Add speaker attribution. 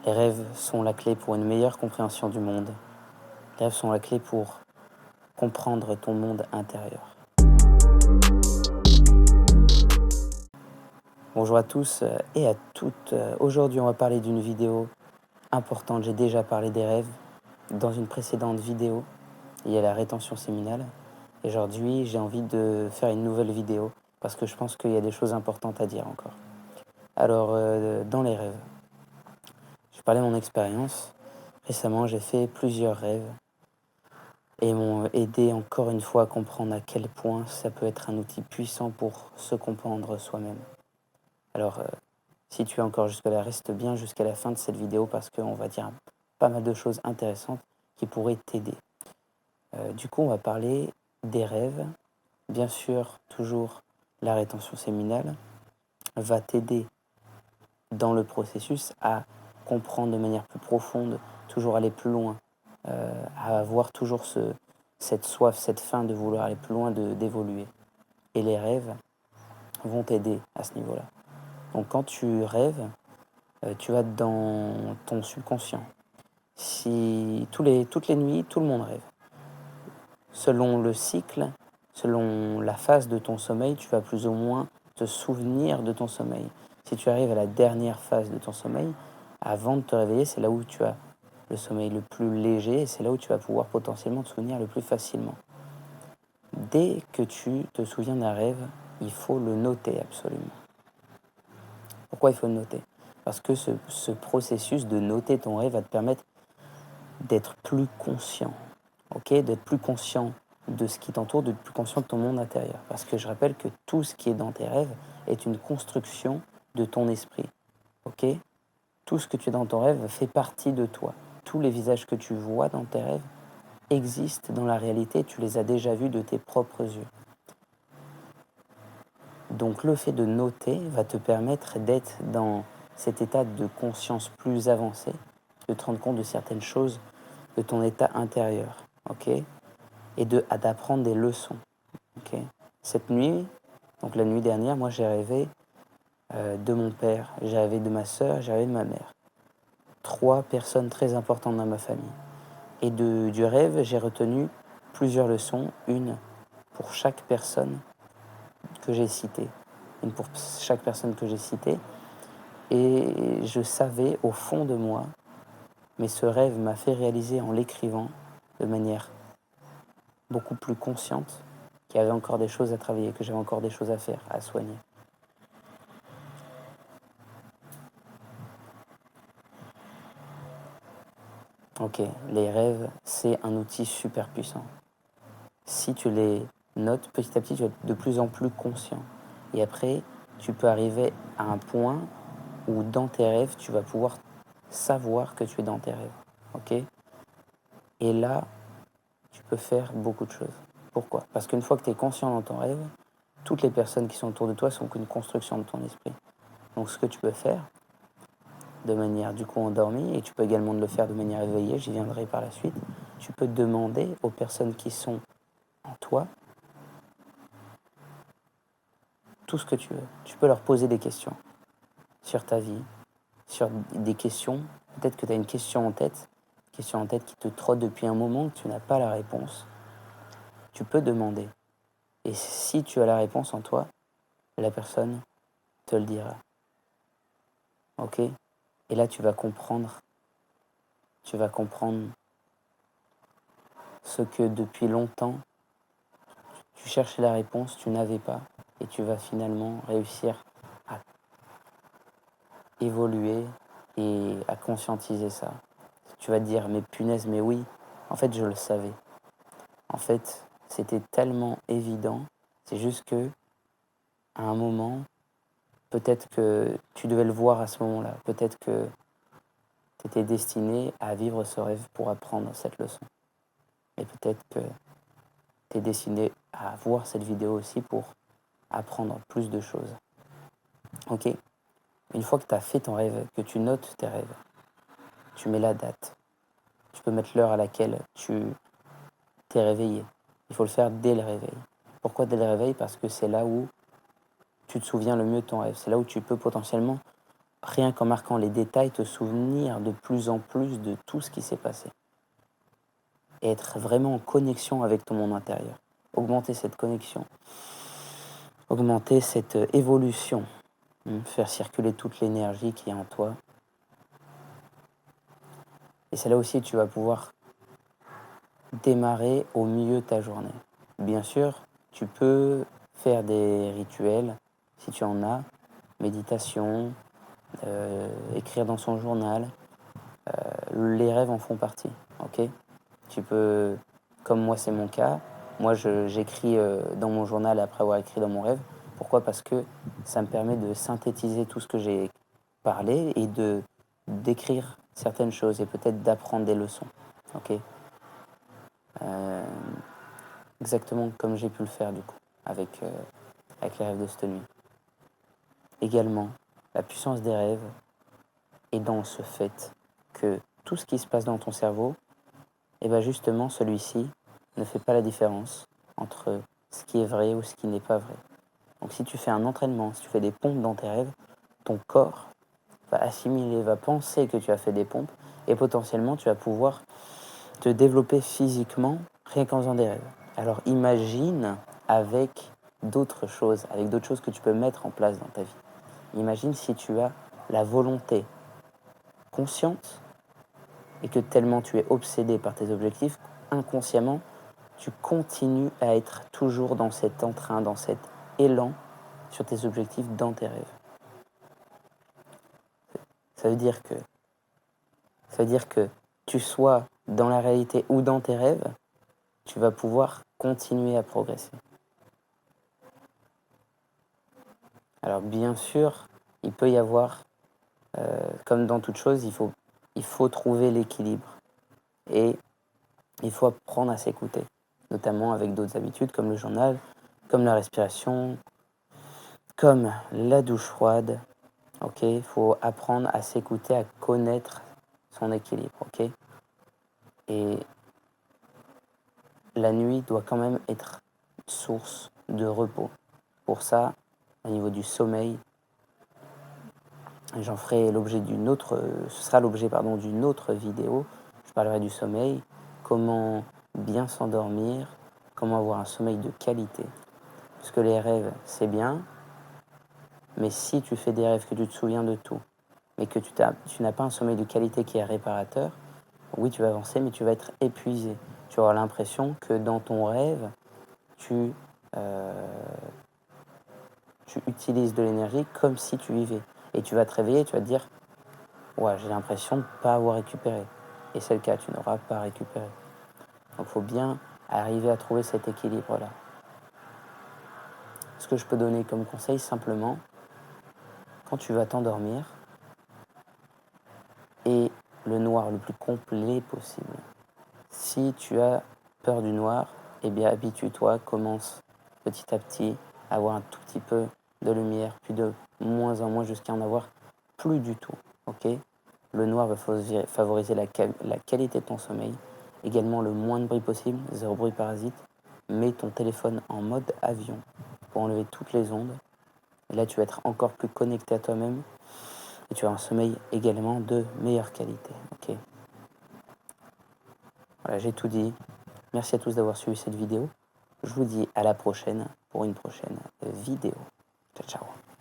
Speaker 1: Les rêves sont la clé pour une meilleure compréhension du monde. Les rêves sont la clé pour comprendre ton monde intérieur. Bonjour à tous et à toutes. Aujourd'hui, on va parler d'une vidéo importante. J'ai déjà parlé des rêves dans une précédente vidéo. Il y a la rétention séminale. Et aujourd'hui, j'ai envie de faire une nouvelle vidéo parce que je pense qu'il y a des choses importantes à dire encore. Alors, dans les rêves, je parlais de mon expérience. Récemment, j'ai fait plusieurs rêves et m'ont aidé encore une fois à comprendre à quel point ça peut être un outil puissant pour se comprendre soi-même. Alors, si tu es encore jusque-là, reste bien jusqu'à la fin de cette vidéo parce qu'on va dire pas mal de choses intéressantes qui pourraient t'aider. Du coup, on va parler des rêves. Bien sûr, toujours la rétention séminale va t'aider dans le processus à comprendre de manière plus profonde, toujours aller plus loin, à avoir toujours cette soif, cette faim de vouloir aller plus loin, d'évoluer. Et les rêves vont t'aider à ce niveau-là. Donc quand tu rêves, tu vas dans ton subconscient. Toutes les nuits, tout le monde rêve. Selon le cycle, selon la phase de ton sommeil, tu vas plus ou moins te souvenir de ton sommeil. Si tu arrives à la dernière phase de ton sommeil, avant de te réveiller, c'est là où tu as le sommeil le plus léger et c'est là où tu vas pouvoir potentiellement te souvenir le plus facilement. Dès que tu te souviens d'un rêve, il faut le noter absolument. Pourquoi il faut le noter? Parce que ce processus de noter ton rêve va te permettre d'être plus conscient, d'être plus conscient de ce qui t'entoure, d'être plus conscient de ton monde intérieur. Parce que je rappelle que tout ce qui est dans tes rêves est une construction de ton esprit. Tout ce que tu as dans ton rêve fait partie de toi. Tous les visages que tu vois dans tes rêves existent dans la réalité, tu les as déjà vus de tes propres yeux. Donc le fait de noter va te permettre d'être dans cet état de conscience plus avancé, de te rendre compte de certaines choses de ton état intérieur, et d'apprendre des leçons. Cette nuit, donc la nuit dernière, moi j'ai rêvé de mon père, j'ai rêvé de ma sœur, j'ai rêvé de ma mère. 3 personnes très importantes dans ma famille. Et du rêve, j'ai retenu plusieurs leçons, une pour chaque personne que j'ai citée. Une pour chaque personne que j'ai citée. Et je savais au fond de moi, mais ce rêve m'a fait réaliser en l'écrivant de manière beaucoup plus consciente qu'il y avait encore des choses à travailler, que j'avais encore des choses à faire, à soigner. Les rêves, c'est un outil super puissant. Si tu les notes, petit à petit, tu vas être de plus en plus conscient. Et après, tu peux arriver à un point où dans tes rêves, tu vas pouvoir savoir que tu es dans tes rêves. Et là, tu peux faire beaucoup de choses. Pourquoi? Parce qu'une fois que tu es conscient dans ton rêve, toutes les personnes qui sont autour de toi sont qu'une construction de ton esprit. Donc ce que tu peux faire, de manière du coup endormie, et tu peux également le faire de manière éveillée, j'y viendrai par la suite, tu peux demander aux personnes qui sont en toi tout ce que tu veux. Tu peux leur poser des questions sur ta vie, sur des questions. Peut-être que tu as une question en tête qui te trotte depuis un moment, que tu n'as pas la réponse. Tu peux demander. Et si tu as la réponse en toi, la personne te le dira. Et là, tu vas comprendre ce que depuis longtemps, tu cherchais la réponse, tu n'avais pas. Et tu vas finalement réussir à évoluer et à conscientiser ça. Tu vas te dire, mais punaise, mais oui, en fait, je le savais. En fait, c'était tellement évident, c'est juste que, à un moment, peut-être que tu devais le voir à ce moment-là, peut-être que tu étais destiné à vivre ce rêve pour apprendre cette leçon. Et peut-être que tu es destiné à voir cette vidéo aussi pour apprendre plus de choses. Une fois que tu as fait ton rêve, que tu notes tes rêves, tu mets la date. Tu peux mettre l'heure à laquelle tu t'es réveillé. Il faut le faire dès le réveil. Pourquoi dès le réveil? Parce que c'est là où tu te souviens le mieux de ton rêve. C'est là où tu peux potentiellement rien qu'en marquant les détails, te souvenir de plus en plus de tout ce qui s'est passé. Et être vraiment en connexion avec ton monde intérieur. Augmenter cette connexion. Augmenter cette évolution. Faire circuler toute l'énergie qui est en toi. Et c'est là aussi que tu vas pouvoir démarrer au milieu de ta journée. Bien sûr, tu peux faire des rituels, si tu en as, méditation, écrire dans son journal. Les rêves en font partie, ok? Tu peux, comme moi c'est mon cas, moi j'écris dans mon journal après avoir écrit dans mon rêve. Pourquoi? Parce que ça me permet de synthétiser tout ce que j'ai parlé et d'écrire certaines choses et peut-être d'apprendre des leçons, ok? Euh, Exactement comme j'ai pu le faire du coup avec les rêves de cette nuit. Également, la puissance des rêves est dans ce fait que tout ce qui se passe dans ton cerveau, et bien justement celui-ci ne fait pas la différence entre ce qui est vrai ou ce qui n'est pas vrai. Donc si tu fais un entraînement, si tu fais des pompes dans tes rêves, ton corps va assimiler, va penser que tu as fait des pompes et potentiellement tu vas pouvoir te développer physiquement rien qu'en faisant des rêves. Alors imagine avec d'autres choses que tu peux mettre en place dans ta vie. Imagine si tu as la volonté consciente et que tellement tu es obsédé par tes objectifs, inconsciemment, tu continues à être toujours dans cet entrain, dans cet élan sur tes objectifs dans tes rêves. Ça veut dire que tu sois dans la réalité ou dans tes rêves, tu vas pouvoir continuer à progresser. Alors bien sûr, il peut y avoir, comme dans toute chose, il faut trouver l'équilibre. Et il faut apprendre à s'écouter, notamment avec d'autres habitudes comme le journal, comme la respiration, comme la douche froide. Ok, il faut apprendre à s'écouter, à connaître son équilibre. Ok, et la nuit doit quand même être source de repos. Pour ça, au niveau du sommeil, j'en ferai l'objet ce sera l'objet d'une autre vidéo. Je parlerai du sommeil, comment bien s'endormir, comment avoir un sommeil de qualité. Parce que les rêves, c'est bien, mais si tu fais des rêves que tu te souviens de tout, mais que tu n'as pas un sommeil de qualité qui est réparateur, oui, tu vas avancer, mais tu vas être épuisé. Tu vas avoir l'impression que dans ton rêve, tu utilises de l'énergie comme si tu vivais. Et tu vas te réveiller et tu vas te dire, ouais, j'ai l'impression de ne pas avoir récupéré. Et c'est le cas, tu n'auras pas récupéré. Donc il faut bien arriver à trouver cet équilibre-là. Ce que je peux donner comme conseil, simplement, quand tu vas t'endormir, et le noir le plus complet possible. Si tu as peur du noir, eh bien habitue-toi, commence petit à petit à avoir un tout petit peu de lumière, puis de moins en moins jusqu'à en avoir plus du tout. Ok? Le noir va favoriser la qualité de ton sommeil. Également le moins de bruit possible, zéro bruit parasite. Mets ton téléphone en mode avion pour enlever toutes les ondes. Et là, tu vas être encore plus connecté à toi-même et tu as un sommeil également de meilleure qualité. Ok. Voilà, j'ai tout dit. Merci à tous d'avoir suivi cette vidéo. Je vous dis à la prochaine pour une prochaine vidéo. Ciao, ciao.